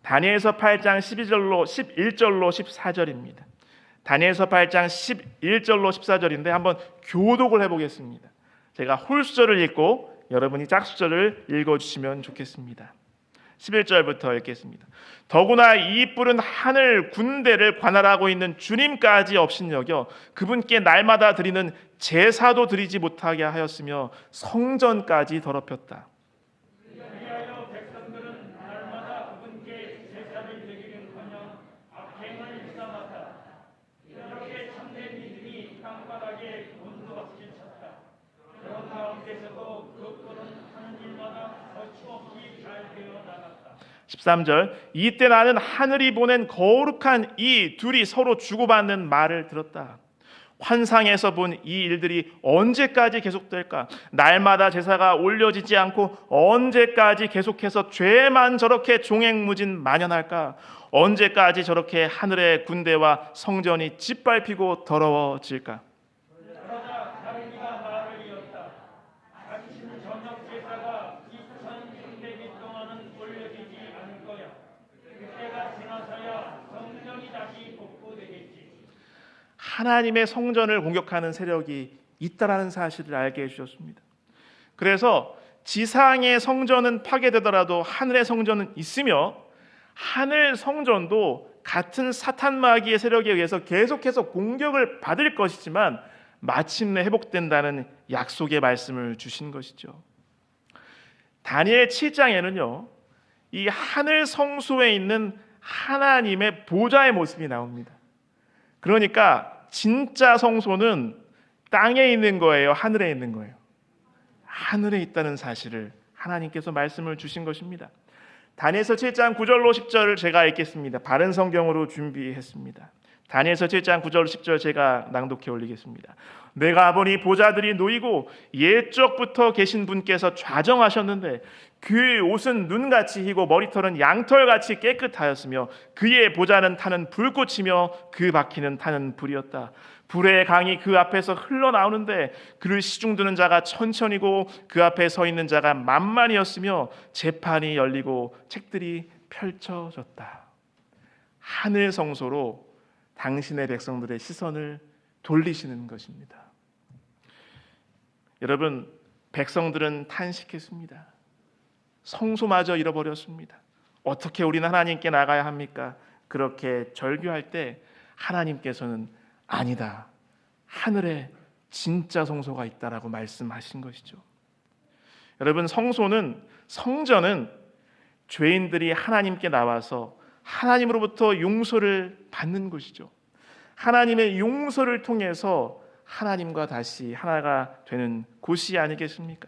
다니엘서 8장 11절로 14절입니다. 다니엘서 8장 11절로 14절인데 한번 교독을 해보겠습니다. 제가 홀수절을 읽고 여러분이 짝수절을 읽어주시면 좋겠습니다. 11절부터 읽겠습니다. 더구나 이 뿔은 하늘 군대를 관할하고 있는 주님까지 업신여겨 그분께 날마다 드리는 제사도 드리지 못하게 하였으며 성전까지 더럽혔다. 그리하여 백성들은 날마다 그분께 제사를 드리는커녕 악행을 일삼았다. 이렇게 참된 믿음이 땅바닥에 돈도 없이 쳤다. 그런 가운데서도 그 뿔은 하는 일마다 거침없이 잘 되어 나갔다. 13절 이때 나는 하늘이 보낸 거룩한 이 둘이 서로 주고받는 말을 들었다. 환상에서 본 이 일들이 언제까지 계속될까? 날마다 제사가 올려지지 않고 언제까지 계속해서 죄만 저렇게 종횡무진 만연할까? 언제까지 저렇게 하늘의 군대와 성전이 짓밟히고 더러워질까? 그러자 다니엘가 말을 이었다. 당신 저녁 제사가 2600일 동안은 올려지지 않을 거야. 그때가 지나서야 성전이 다시 복구되겠지. 하나님의 성전을 공격하는 세력이 있다라는 사실을 알게 해주셨습니다. 그래서 지상의 성전은 파괴되더라도 하늘의 성전은 있으며 하늘 성전도 같은 사탄 마귀의 세력에 의해서 계속해서 공격을 받을 것이지만 마침내 회복된다는 약속의 말씀을 주신 것이죠. 다니엘 7장에는요, 이 하늘 성소에 있는 하나님의 보좌의 모습이 나옵니다. 그러니까 진짜 성소는 땅에 있는 거예요? 하늘에 있는 거예요? 하늘에 있다는 사실을 하나님께서 말씀을 주신 것입니다. 다니엘서 7장 9절로 10절을 제가 읽겠습니다. 바른 성경으로 준비했습니다. 다니엘서 7장 9절 10절 제가 낭독해 올리겠습니다. 내가 보니 보좌들이 놓이고 옛적부터 계신 분께서 좌정하셨는데 그의 옷은 눈같이 희고 머리털은 양털같이 깨끗하였으며 그의 보좌는 타는 불꽃이며 그 바퀴는 타는 불이었다. 불의 강이 그 앞에서 흘러나오는데 그를 시중드는 자가 천천히고 그 앞에 서 있는 자가 만만이었으며 재판이 열리고 책들이 펼쳐졌다. 하늘 성소로 당신의 백성들의 시선을 돌리시는 것입니다. 여러분, 백성들은 탄식했습니다. 성소마저 잃어버렸습니다. 어떻게 우리는 하나님께 나가야 합니까? 그렇게 절규할 때 하나님께서는 아니다, 하늘에 진짜 성소가 있다라고 말씀하신 것이죠. 여러분, 성전은 죄인들이 하나님께 나와서 하나님으로부터 용서를 받는 곳이죠. 하나님의 용서를 통해서 하나님과 다시 하나가 되는 곳이 아니겠습니까?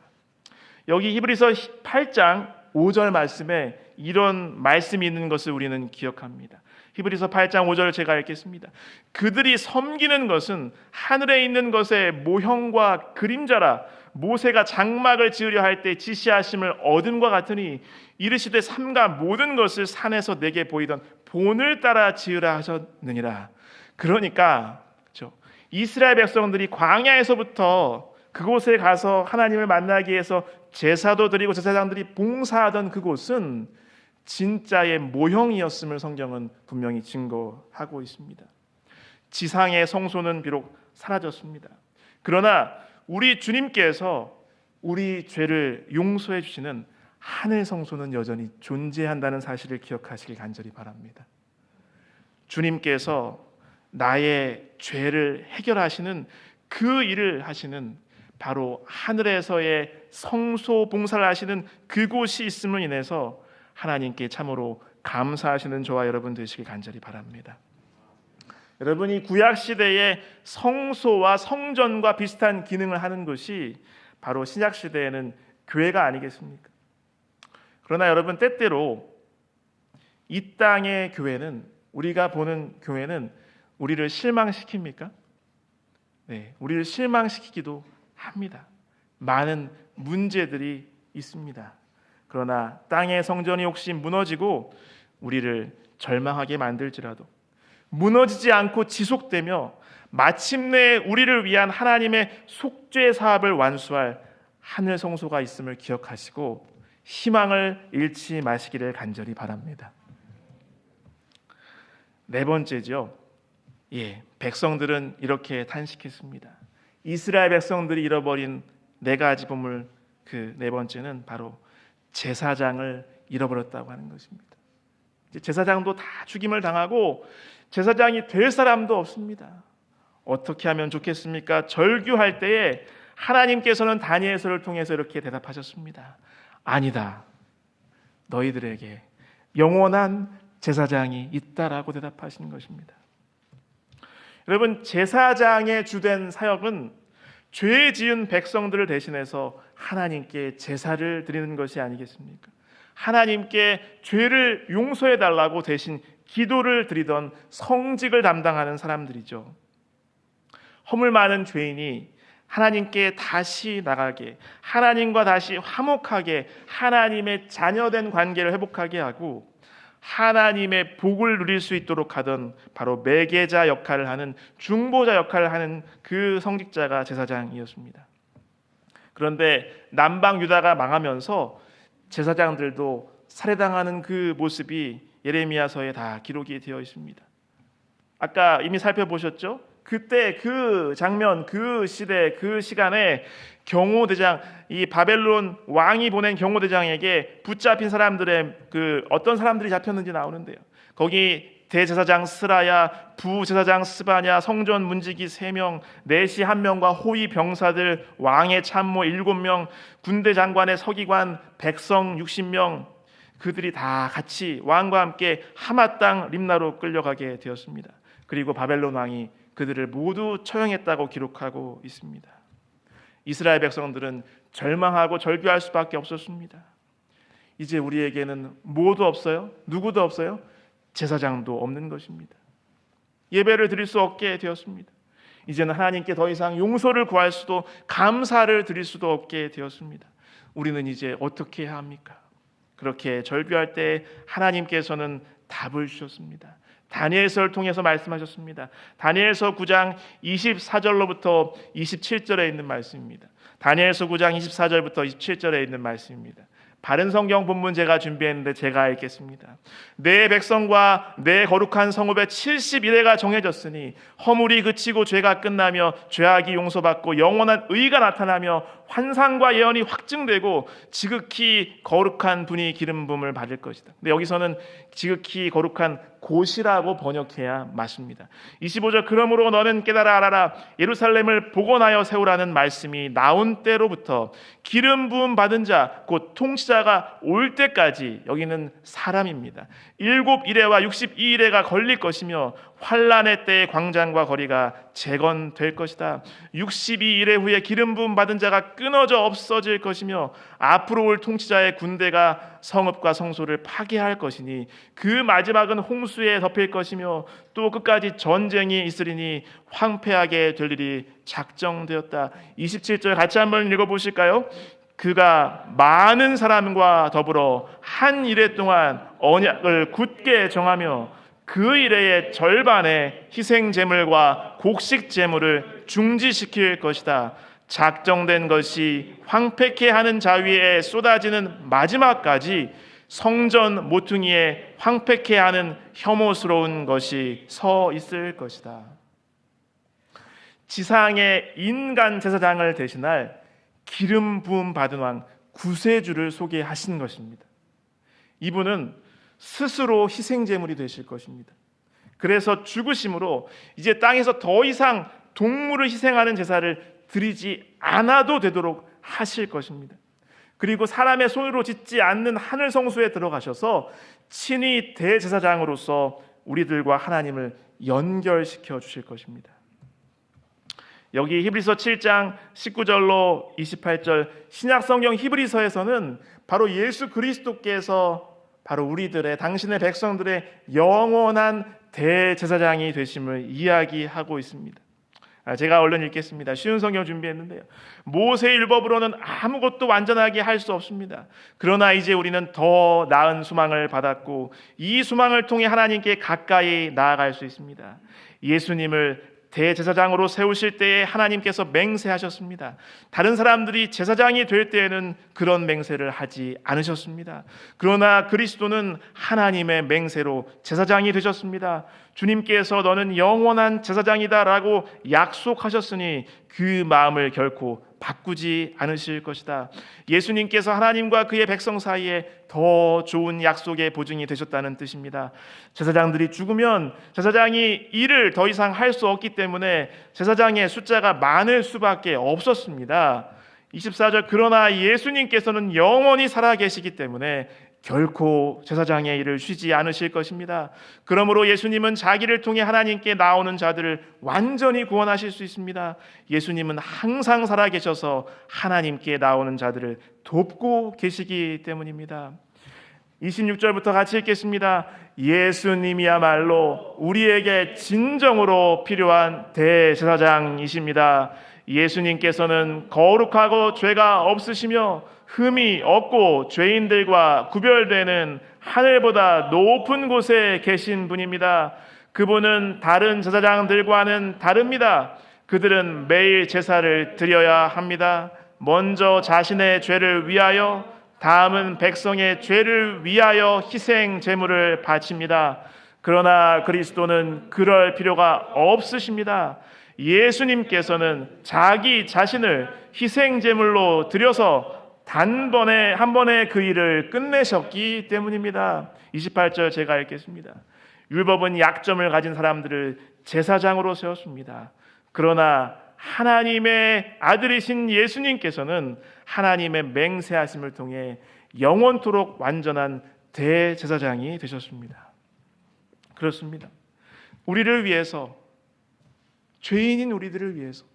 여기 히브리서 8장 5절 말씀에 이런 말씀이 있는 것을 우리는 기억합니다. 히브리서 8장 5절 제가 읽겠습니다. 그들이 섬기는 것은 하늘에 있는 것의 모형과 그림자라. 모세가 장막을 지으려 할 때 지시하심을 얻은과 같으니 이르시되 삼가 모든 것을 산에서 내게 보이던 본을 따라 지으라 하셨느니라. 그러니까 그렇죠, 이스라엘 백성들이 광야에서부터 그곳에 가서 하나님을 만나기 위해서 제사도 드리고 제사장들이 봉사하던 그곳은 진짜의 모형이었음을 성경은 분명히 증거하고 있습니다. 지상의 성소는 비록 사라졌습니다. 그러나 우리 주님께서 우리 죄를 용서해 주시는 하늘 성소는 여전히 존재한다는 사실을 기억하시길 간절히 바랍니다. 주님께서 나의 죄를 해결하시는 그 일을 하시는 바로 하늘에서의 성소 봉사를 하시는 그곳이 있음으로 인해서 하나님께 참으로 감사하시는 저와 여러분 되시길 간절히 바랍니다. 여러분이 구약 시대의 성소와 성전과 비슷한 기능을 하는 것이 바로 신약 시대에는 교회가 아니겠습니까? 그러나 여러분, 때때로 이 땅의 교회는, 우리가 보는 교회는 우리를 실망시킵니까? 네, 우리를 실망시키기도 합니다. 많은 문제들이 있습니다. 그러나 땅의 성전이 혹시 무너지고 우리를 절망하게 만들지라도 무너지지 않고 지속되며 마침내 우리를 위한 하나님의 속죄 사업을 완수할 하늘 성소가 있음을 기억하시고 희망을 잃지 마시기를 간절히 바랍니다. 네 번째죠. 백성들은 이렇게 탄식했습니다. 이스라엘 백성들이 잃어버린 네 가지 보물, 그 네 번째는 바로 제사장을 잃어버렸다고 하는 것입니다. 제사장도 다 죽임을 당하고 제사장이 될 사람도 없습니다. 어떻게 하면 좋겠습니까? 절규할 때에 하나님께서는 다니엘서를 통해서 이렇게 대답하셨습니다. 아니다, 너희들에게 영원한 제사장이 있다라고 대답하신 것입니다. 여러분, 제사장의 주된 사역은 죄 지은 백성들을 대신해서 하나님께 제사를 드리는 것이 아니겠습니까? 하나님께 죄를 용서해 달라고 대신 기도를 드리던 성직을 담당하는 사람들이죠. 허물 많은 죄인이 하나님께 다시 나가게, 하나님과 다시 화목하게, 하나님의 자녀된 관계를 회복하게 하고 하나님의 복을 누릴 수 있도록 하던 바로 매개자 역할을 하는, 중보자 역할을 하는 그 성직자가 제사장이었습니다. 그런데 남방 유다가 망하면서 제사장들도 살해당하는 그 모습이 예레미야서에 다 기록이 되어 있습니다. 아까 이미 살펴보셨죠? 그때 그 장면, 그 시대, 그 시간에 경호대장, 이 바벨론 왕이 보낸 경호대장에게 붙잡힌 사람들의 그 어떤 사람들이 잡혔는지 나오는데요. 거기 대제사장 스라야, 부제사장 스바냐, 성전 문지기 3명, 내시 1명과 호위 병사들, 왕의 참모 7명, 군대 장관의 서기관, 백성 60명, 그들이 다 같이 왕과 함께 하마 땅 림나로 끌려가게 되었습니다. 그리고 바벨론 왕이 그들을 모두 처형했다고 기록하고 있습니다. 이스라엘 백성들은 절망하고 절규할 수밖에 없었습니다. 이제 우리에게는 뭐도 없어요? 누구도 없어요? 제사장도 없는 것입니다. 예배를 드릴 수 없게 되었습니다. 이제는 하나님께 더 이상 용서를 구할 수도, 감사를 드릴 수도 없게 되었습니다. 우리는 이제 어떻게 해야 합니까? 그렇게 절규할 때 하나님께서는 답을 주셨습니다. 다니엘서를 통해서 말씀하셨습니다. 다니엘서 9장 24절로부터 27절에 있는 말씀입니다. 다니엘서 9장 24절부터 27절에 있는 말씀입니다. 바른 성경 본문 제가 준비했는데 제가 읽겠습니다. 내 백성과 내 거룩한 성읍에 71회가 정해졌으니 허물이 그치고 죄가 끝나며 죄악이 용서받고 영원한 의가 나타나며 환상과 예언이 확증되고 지극히 거룩한 분이 기름 부음을 받을 것이다. 근데 여기서는 지극히 거룩한 곳이라고 번역해야 맞습니다. 25절, 그러므로 너는 깨달아 알아라, 예루살렘을 복원하여 세우라는 말씀이 나온 때로부터 기름 부음 받은 자 곧 통치자가 올 때까지, 여기는 사람입니다, 7일에와 62일에가 걸릴 것이며 환란의 때에 광장과 거리가 재건될 것이다. 62일의 후에 기름 부음 받은 자가 끊어져 없어질 것이며 앞으로 올 통치자의 군대가 성읍과 성소를 파괴할 것이니 그 마지막은 홍수에 덮일 것이며 또 끝까지 전쟁이 있으리니 황폐하게 될 일이 작정되었다. 27절 같이 한번 읽어보실까요? 그가 많은 사람과 더불어 한 일해 동안 언약을 굳게 정하며 그 일의 절반의 희생 제물과 곡식 제물을 중지시킬 것이다. 작정된 것이 황폐케 하는 자위에 쏟아지는 마지막까지 성전 모퉁이에 황폐케 하는 혐오스러운 것이 서 있을 것이다. 지상의 인간 제사장을 대신할 기름 부음 받은 왕 구세주를 소개하신 것입니다. 이분은 스스로 희생제물이 되실 것입니다. 그래서 죽으심으로 이제 땅에서 더 이상 동물을 희생하는 제사를 드리지 않아도 되도록 하실 것입니다. 그리고 사람의 손으로 짓지 않는 하늘 성소에 들어가셔서 친히 대제사장으로서 우리들과 하나님을 연결시켜 주실 것입니다. 여기 히브리서 7장 19절로 28절 신약성경 히브리서에서는 바로 예수 그리스도께서 바로 우리들의 당신의 백성들의 영원한 대제사장이 되심을 이야기하고 있습니다. 제가 얼른 읽겠습니다. 쉬운 성경 준비했는데요. 모세의 율법으로는 아무것도 완전하게 할 수 없습니다. 그러나 이제 우리는 더 나은 소망을 받았고 이 소망을 통해 하나님께 가까이 나아갈 수 있습니다. 예수님을 대제사장으로 세우실 때에 하나님께서 맹세하셨습니다. 다른 사람들이 제사장이 될 때에는 그런 맹세를 하지 않으셨습니다. 그러나 그리스도는 하나님의 맹세로 제사장이 되셨습니다. 주님께서 너는 영원한 제사장이다 라고 약속하셨으니 그 마음을 결코 바꾸지 않으실 것이다. 예수님께서 하나님과 그의 백성 사이에 더 좋은 약속의 보증이 되셨다는 뜻입니다. 제사장들이 죽으면 제사장이 일을 더 이상 할 수 없기 때문에 제사장의 숫자가 많을 수밖에 없었습니다. 24절 그러나 예수님께서는 영원히 살아계시기 때문에 결코 제사장의 일을 쉬지 않으실 것입니다. 그러므로 예수님은 자기를 통해 하나님께 나오는 자들을 완전히 구원하실 수 있습니다. 예수님은 항상 살아계셔서 하나님께 나오는 자들을 돕고 계시기 때문입니다. 26절부터 같이 읽겠습니다. 예수님이야말로 우리에게 진정으로 필요한 대제사장이십니다. 예수님께서는 거룩하고 죄가 없으시며 흠이 없고 죄인들과 구별되는 하늘보다 높은 곳에 계신 분입니다. 그분은 다른 제사장들과는 다릅니다. 그들은 매일 제사를 드려야 합니다. 먼저 자신의 죄를 위하여, 다음은 백성의 죄를 위하여 희생 제물을 바칩니다. 그러나 그리스도는 그럴 필요가 없으십니다. 예수님께서는 자기 자신을 희생 제물로 드려서 한 번에 그 일을 끝내셨기 때문입니다. 28절 제가 읽겠습니다. 율법은 약점을 가진 사람들을 제사장으로 세웠습니다. 그러나 하나님의 아들이신 예수님께서는 하나님의 맹세하심을 통해 영원토록 완전한 대제사장이 되셨습니다. 그렇습니다. 우리를 위해서, 죄인인 우리들을 위해서,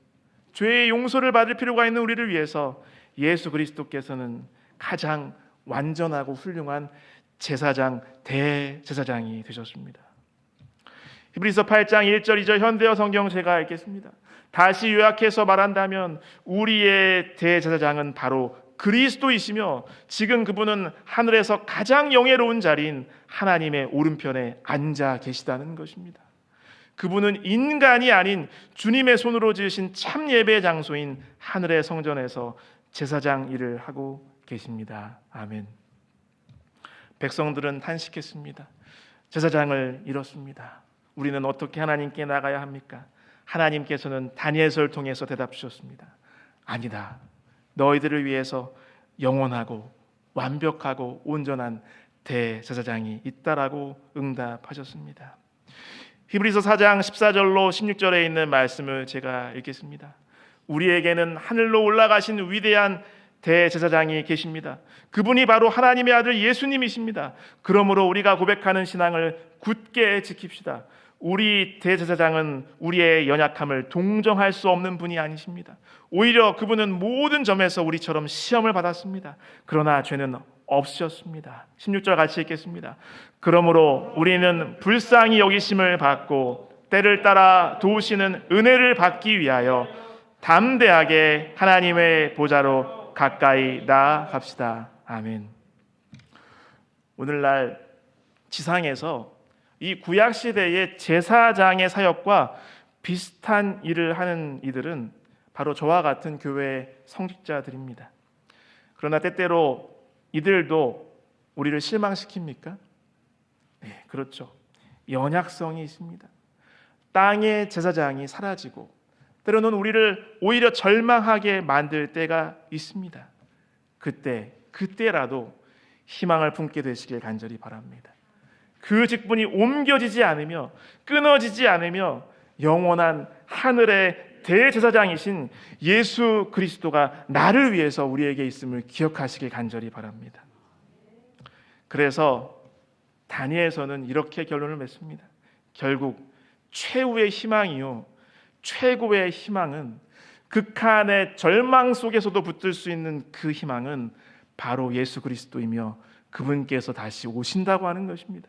죄의 용서를 받을 필요가 있는 우리를 위해서 예수 그리스도께서는 가장 완전하고 훌륭한 제사장, 대제사장이 되셨습니다. 히브리서 8장 1절 2절 현대어 성경 제가 읽겠습니다. 다시 요약해서 말한다면 우리의 대제사장은 바로 그리스도이시며 지금 그분은 하늘에서 가장 영예로운 자리인 하나님의 오른편에 앉아 계시다는 것입니다. 그분은 인간이 아닌 주님의 손으로 지으신 참 예배 장소인 하늘의 성전에서 제사장 일을 하고 계십니다. 아멘. 백성들은 탄식했습니다. 제사장을 잃었습니다. 우리는 어떻게 하나님께 나가야 합니까? 하나님께서는 다니엘서를 통해서 대답 주셨습니다. 아니다. 너희들을 위해서 영원하고 완벽하고 온전한 대제사장이 있다라고 응답하셨습니다. 히브리서 4장 14절로 16절에 있는 말씀을 제가 읽겠습니다. 우리에게는 하늘로 올라가신 위대한 대제사장이 계십니다. 그분이 바로 하나님의 아들 예수님이십니다. 그러므로 우리가 고백하는 신앙을 굳게 지킵시다. 우리 대제사장은 우리의 연약함을 동정할 수 없는 분이 아니십니다. 오히려 그분은 모든 점에서 우리처럼 시험을 받았습니다. 그러나 죄는 없으셨습니다. 16절 같이 읽겠습니다. 그러므로 우리는 불쌍히 여기심을 받고 때를 따라 도우시는 은혜를 받기 위하여 담대하게 하나님의 보좌로 가까이 나아갑시다. 아멘. 오늘날 지상에서 이 구약 시대의 제사장의 사역과 비슷한 일을 하는 이들은 바로 저와 같은 교회의 성직자들입니다. 그러나 때때로 이들도 우리를 실망시킵니까? 네, 그렇죠. 연약성이 있습니다. 땅의 제사장이 사라지고 때로는 우리를 오히려 절망하게 만들 때가 있습니다. 그때라도 희망을 품게 되시길 간절히 바랍니다. 그 직분이 옮겨지지 않으며 끊어지지 않으며 영원한 하늘의 대제사장이신 예수 그리스도가 나를 위해서 우리에게 있음을 기억하시길 간절히 바랍니다. 그래서 다니엘서는 이렇게 결론을 맺습니다. 결국 최후의 희망이요, 최고의 희망은, 극한의 절망 속에서도 붙들 수 있는 그 희망은 바로 예수 그리스도이며 그분께서 다시 오신다고 하는 것입니다.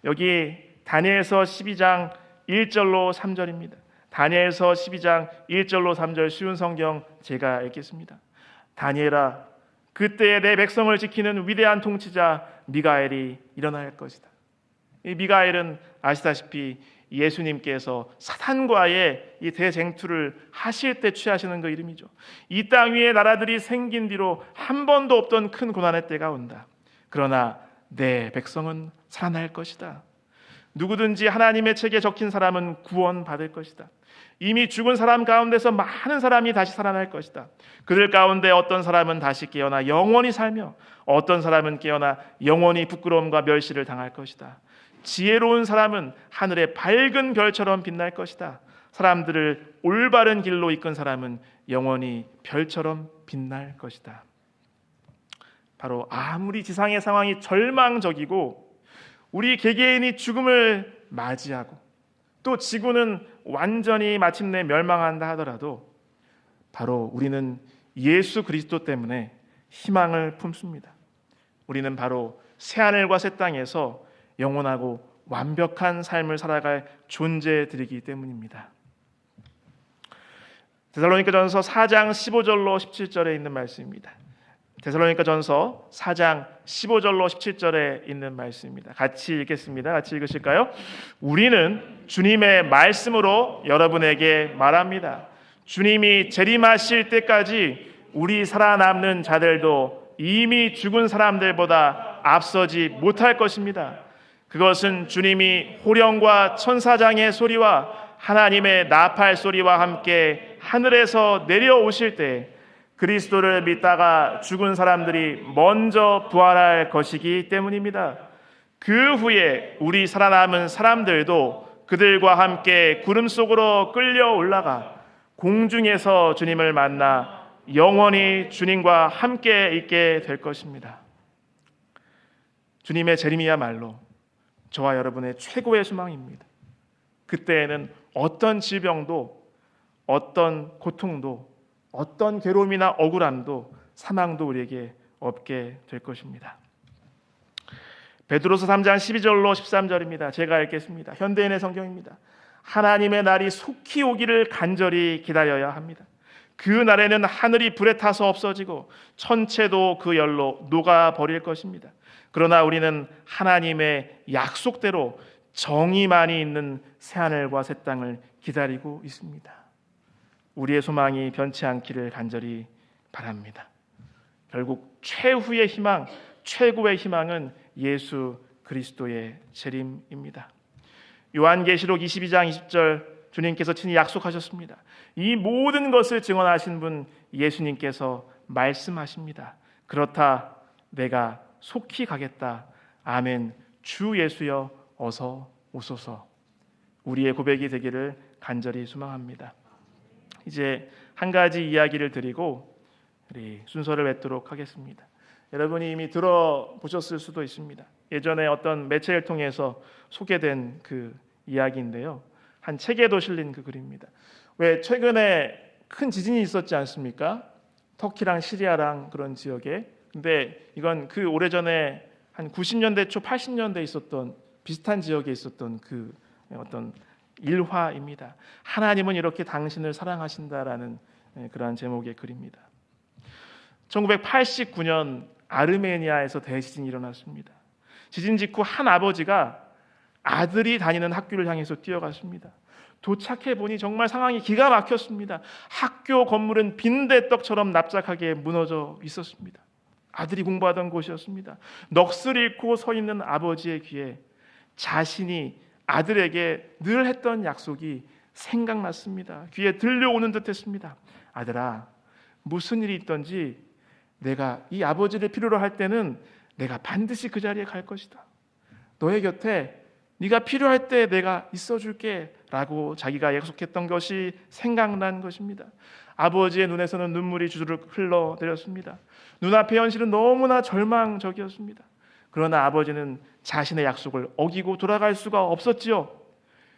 여기 다니엘서 12장 1절로 3절입니다. 다니엘서 12장 1절로 3절 쉬운 성경 제가 읽겠습니다. 다니엘아, 그때에 내 백성을 지키는 위대한 통치자 미가엘이 일어날 것이다. 이 미가엘은 아시다시피 예수님께서 사탄과의 이 대쟁투를 하실 때 취하시는 그 이름이죠. 이 땅 위에 나라들이 생긴 뒤로 한 번도 없던 큰 고난의 때가 온다. 그러나 내 백성은 살아날 것이다. 누구든지 하나님의 책에 적힌 사람은 구원받을 것이다. 이미 죽은 사람 가운데서 많은 사람이 다시 살아날 것이다. 그들 가운데 어떤 사람은 다시 깨어나 영원히 살며 어떤 사람은 깨어나 영원히 부끄러움과 멸시를 당할 것이다. 지혜로운 사람은 하늘의 밝은 별처럼 빛날 것이다. 사람들을 올바른 길로 이끈 사람은 영원히 별처럼 빛날 것이다. 바로 아무리 지상의 상황이 절망적이고 우리 개개인이 죽음을 맞이하고 또 지구는 완전히 마침내 멸망한다 하더라도 바로 우리는 예수 그리스도 때문에 희망을 품습니다. 우리는 바로 새하늘과 새 땅에서 영원하고 완벽한 삶을 살아갈 존재들이기 때문입니다. 데살로니가전서 4장 15절로 17절에 있는 말씀입니다. 데살로니가전서 4장 15절로 17절에 있는 말씀입니다. 같이 읽겠습니다. 같이 읽으실까요? 우리는 주님의 말씀으로 여러분에게 말합니다. 주님이 재림하실 때까지 우리 살아남는 자들도 이미 죽은 사람들보다 앞서지 못할 것입니다. 그것은 주님이 호령과 천사장의 소리와 하나님의 나팔 소리와 함께 하늘에서 내려오실 때 그리스도를 믿다가 죽은 사람들이 먼저 부활할 것이기 때문입니다. 그 후에 우리 살아남은 사람들도 그들과 함께 구름 속으로 끌려 올라가 공중에서 주님을 만나 영원히 주님과 함께 있게 될 것입니다. 주님의 재림이야말로 저와 여러분의 최고의 소망입니다. 그때에는 어떤 질병도, 어떤 고통도, 어떤 괴로움이나 억울함도, 사망도 우리에게 없게 될 것입니다. 베드로서 3장 12절로 13절입니다. 제가 읽겠습니다. 현대인의 성경입니다. 하나님의 날이 속히 오기를 간절히 기다려야 합니다. 그 날에는 하늘이 불에 타서 없어지고 천체도 그 열로 녹아버릴 것입니다. 그러나 우리는 하나님의 약속대로 정의만이 있는 새하늘과 새 땅을 기다리고 있습니다. 우리의 소망이 변치 않기를 간절히 바랍니다. 결국 최후의 희망, 최고의 희망은 예수 그리스도의 재림입니다. 요한계시록 22장 20절 주님께서 친히 약속하셨습니다. 이 모든 것을 증언하신 분 예수님께서 말씀하십니다. 그렇다, 내가 속히 가겠다. 아멘. 주 예수여 어서 오소서. 우리의 고백이 되기를 간절히 소망합니다. 이제 한 가지 이야기를 드리고 우리 순서를 맺도록 하겠습니다. 여러분이 이미 들어보셨을 수도 있습니다. 예전에 어떤 매체를 통해서 소개된 그 이야기인데요. 한 책에도 실린 그 글입니다. 왜 최근에 큰 지진이 있었지 않습니까? 터키랑 시리아랑 그런 지역에. 근데 이건 그 오래전에 한 90년대 초 80년대에 있었던 비슷한 지역에 있었던 그 어떤 일화입니다. 하나님은 이렇게 당신을 사랑하신다라는 그러한 제목의 글입니다. 1989년 아르메니아에서 대지진이 일어났습니다. 지진 직후 한 아버지가 아들이 다니는 학교를 향해서 뛰어갔습니다. 도착해 보니 정말 상황이 기가 막혔습니다. 학교 건물은 빈대떡처럼 납작하게 무너져 있었습니다. 아들이 공부하던 곳이었습니다. 넋을 잃고 서 있는 아버지의 귀에 자신이 아들에게 늘 했던 약속이 생각났습니다. 귀에 들려오는 듯했습니다. 아들아, 무슨 일이 있든지 내가 이 아버지를 필요로 할 때는 내가 반드시 그 자리에 갈 것이다. 너의 곁에 네가 필요할 때 내가 있어줄게 라고 자기가 약속했던 것이 생각난 것입니다. 아버지의 눈에서는 눈물이 주르륵 흘러내렸습니다. 눈앞의 현실은 너무나 절망적이었습니다. 그러나 아버지는 자신의 약속을 어기고 돌아갈 수가 없었지요.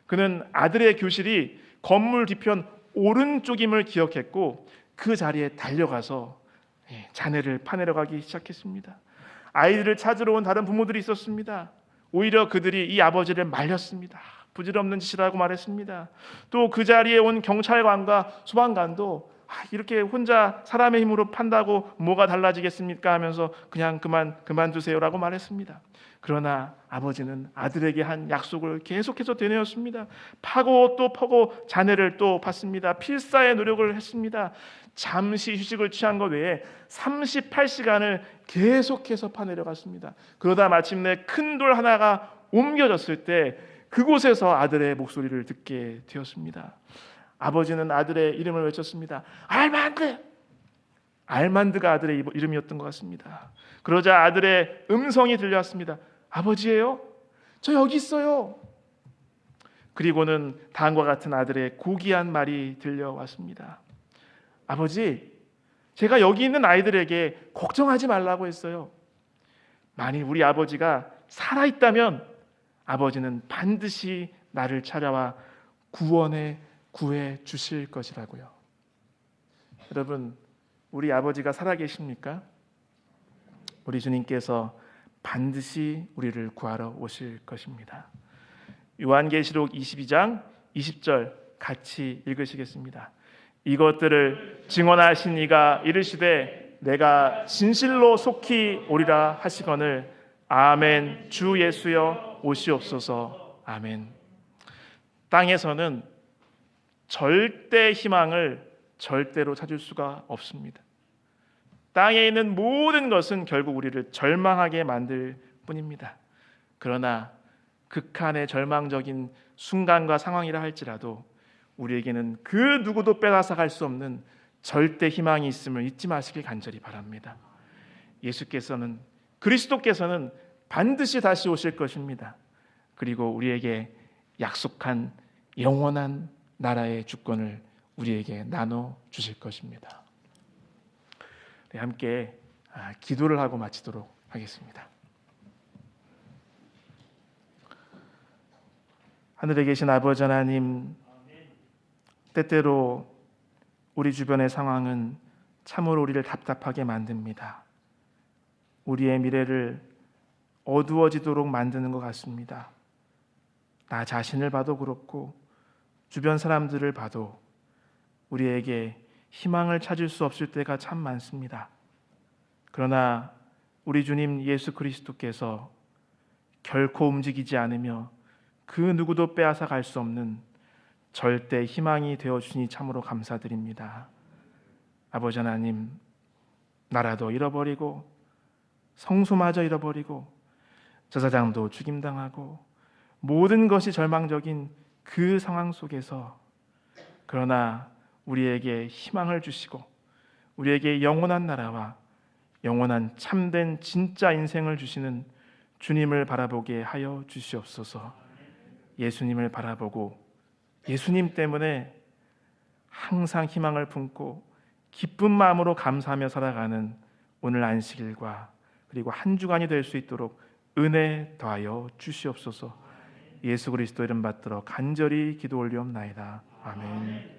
그는 아들의 교실이 건물 뒤편 오른쪽임을 기억했고 그 자리에 달려가서 자네를 파내러 가기 시작했습니다. 아이들을 찾으러 온 다른 부모들이 있었습니다. 오히려 그들이 이 아버지를 말렸습니다. 부질없는 짓이라고 말했습니다. 또 그 자리에 온 경찰관과 소방관도 이렇게 혼자 사람의 힘으로 판다고 뭐가 달라지겠습니까 하면서 그냥 그만두세요라고 말했습니다. 그러나 아버지는 아들에게 한 약속을 계속해서 되뇌었습니다. 파고 또 퍼고 자네를 또 팠습니다. 필사의 노력을 했습니다. 잠시 휴식을 취한 것 외에 38시간을 계속해서 파내려갔습니다. 그러다 마침내 큰 돌 하나가 옮겨졌을 때 그곳에서 아들의 목소리를 듣게 되었습니다. 아버지는 아들의 이름을 외쳤습니다. 알만드! 알만드가 아들의 이름이었던 것 같습니다. 그러자 아들의 음성이 들려왔습니다. 아버지예요? 저 여기 있어요. 그리고는 다음과 같은 아들의 고귀한 말이 들려왔습니다. 아버지, 제가 여기 있는 아이들에게 걱정하지 말라고 했어요. 만일 우리 아버지가 살아있다면 아버지는 반드시 나를 찾아와 구해 주실 것이라고요. 여러분, 우리 아버지가 살아계십니까? 우리 주님께서 반드시 우리를 구하러 오실 것입니다. 요한계시록 22장 20절 같이 읽으시겠습니다. 이것들을 증언하신 이가 이르시되 내가 진실로 속히 오리라 하시거늘 아멘. 주 예수여 오시옵소서. 아멘. 땅에서는 절대 희망을 절대로 찾을 수가 없습니다. 땅에 있는 모든 것은 결국 우리를 절망하게 만들 뿐입니다. 그러나 극한의 절망적인 순간과 상황이라 할지라도 우리에게는 그 누구도 빼앗아갈 수 없는 절대 희망이 있음을 잊지 마시길 간절히 바랍니다. 그리스도께서는 반드시 다시 오실 것입니다. 그리고 우리에게 약속한 영원한 나라의 주권을 우리에게 나눠 주실 것입니다. 네, 함께 기도를 하고 마치도록 하겠습니다. 하늘에 계신 아버지 하나님, 때때로 우리 주변의 상황은 참으로 우리를 답답하게 만듭니다. 우리의 미래를 어두워지도록 만드는 것 같습니다. 나 자신을 봐도 그렇고 주변 사람들을 봐도 우리에게 희망을 찾을 수 없을 때가 참 많습니다. 그러나 우리 주님 예수 그리스도께서 결코 움직이지 않으며 그 누구도 빼앗아 갈 수 없는 절대 희망이 되어주시니 참으로 감사드립니다. 아버지 하나님, 나라도 잃어버리고 성소마저 잃어버리고 제사장도 죽임당하고 모든 것이 절망적인 그 상황 속에서 그러나 우리에게 희망을 주시고 우리에게 영원한 나라와 영원한 참된 진짜 인생을 주시는 주님을 바라보게 하여 주시옵소서. 예수님을 바라보고 예수님 때문에 항상 희망을 품고 기쁜 마음으로 감사하며 살아가는 오늘 안식일과 그리고 한 주간이 될 수 있도록 은혜 더하여 주시옵소서. 예수 그리스도 이름 받들어 간절히 기도 올리옵나이다. 아멘.